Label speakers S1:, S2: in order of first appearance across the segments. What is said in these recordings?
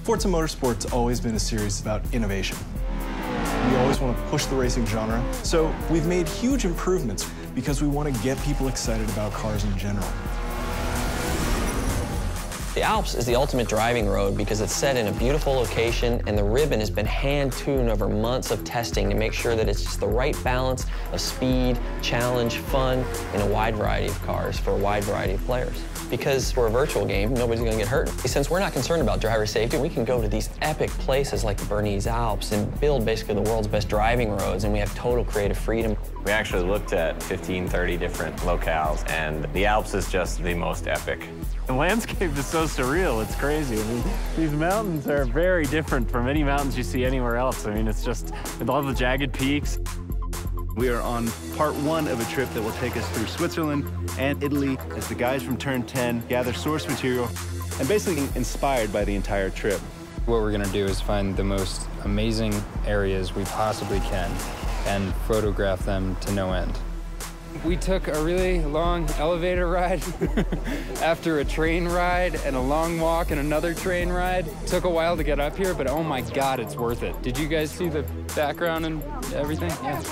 S1: Forza Motorsport's always been a series about innovation. We always want to push the racing genre, so we've made huge improvements because we want to get people excited about cars in general.
S2: The Alps is the ultimate driving road because it's set in a beautiful location and the ribbon has been hand-tuned over months of testing to make sure that it's just the right balance of speed, challenge, fun in a wide variety of cars for a wide variety of players. Because we're a virtual game, nobody's going to get hurt. Since we're not concerned about driver safety, we can go to these epic places like the Bernese Alps and build basically the world's best driving roads, and we have total creative freedom.
S3: We actually looked at 15, 30 different locales, and the Alps is just the most epic. The landscape is so surreal, it's crazy. I mean, these mountains are very different from any mountains you see anywhere else. I mean, it's just with all the jagged peaks.
S4: We are on part one of a trip that will take us through Switzerland and Italy as the guys from Turn 10 gather source material and basically inspired by the entire trip.
S5: What we're gonna do is find the most amazing areas we possibly can and photograph them to no end.
S6: We took a really long elevator ride after a train ride and a long walk and another train ride. Took a while to get up here, but oh my God, it's worth it. Did you guys see the background and everything? Yeah.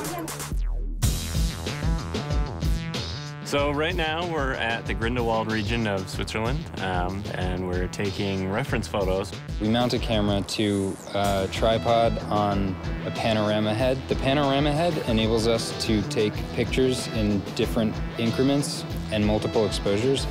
S3: So right now we're at the Grindelwald region of Switzerland, and we're taking reference photos.
S5: We mount a camera to a tripod on a panorama head. The panorama head enables us to take pictures in different increments and multiple exposures.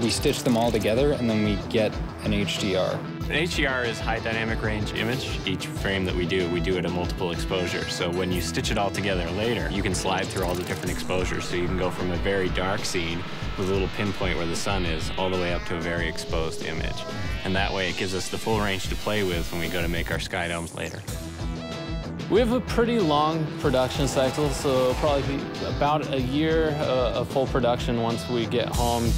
S5: We stitch them all together and then we get an HDR.
S3: An HDR is high dynamic range image. Each frame that we do it at multiple exposure. So when you stitch it all together later, you can slide through all the different exposures. So you can go from a very dark scene with a little pinpoint where the sun is all the way up to a very exposed image. And that way it gives us the full range to play with when we go to make our sky domes later.
S7: We have a pretty long production cycle, so it'll probably be about a year of full production once we get home.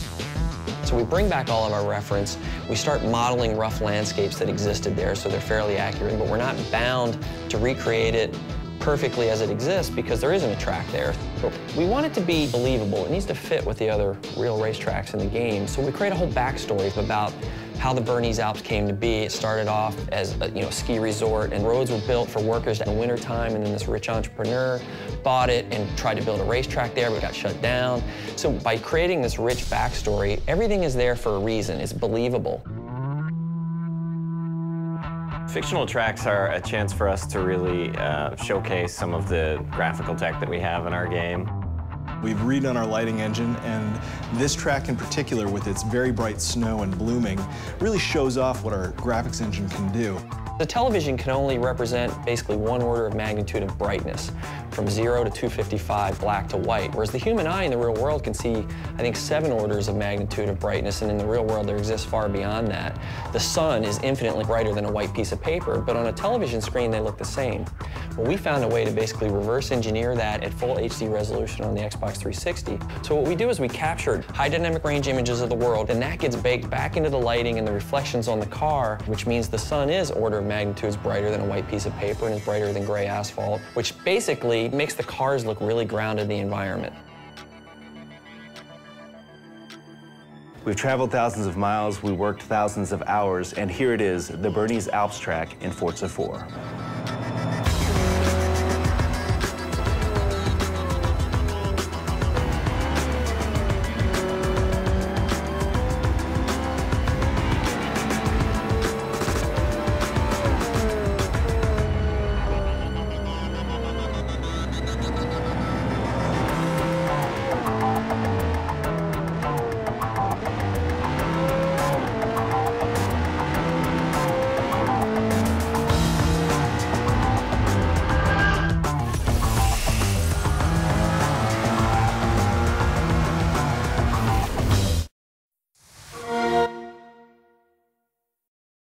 S2: So we bring back all of our reference, we start modeling rough landscapes that existed there so they're fairly accurate, but we're not bound to recreate it perfectly as it exists because there isn't a track there. But we want it to be believable. It needs to fit with the other real racetracks in the game. So we create a whole backstory about how the Bernese Alps came to be. It started off as a ski resort, and roads were built for workers in the wintertime, and then this rich entrepreneur bought it and tried to build a racetrack there, but it got shut down. So by creating this rich backstory, everything is there for a reason. It's believable.
S3: Fictional tracks are a chance for us to really showcase some of the graphical tech that we have in our game.
S1: We've redone our lighting engine, and this track in particular, with its very bright snow and blooming, really shows off what our graphics engine can do.
S2: The television can only represent basically one order of magnitude of brightness, from 0 to 255, black to white, whereas the human eye in the real world can see, I think, 7 orders of magnitude of brightness, and in the real world there exists far beyond that. The sun is infinitely brighter than a white piece of paper, but on a television screen they look the same. Well, we found a way to basically reverse engineer that at full HD resolution on the Xbox 360. So what we do is we captured high dynamic range images of the world, and that gets baked back into the lighting and the reflections on the car, which means the sun is order of magnitudes brighter than a white piece of paper and is brighter than gray asphalt, which basically makes the cars look really grounded in the environment.
S4: We've traveled thousands of miles, we worked thousands of hours, and here it is, the Bernese Alps track in Forza 4.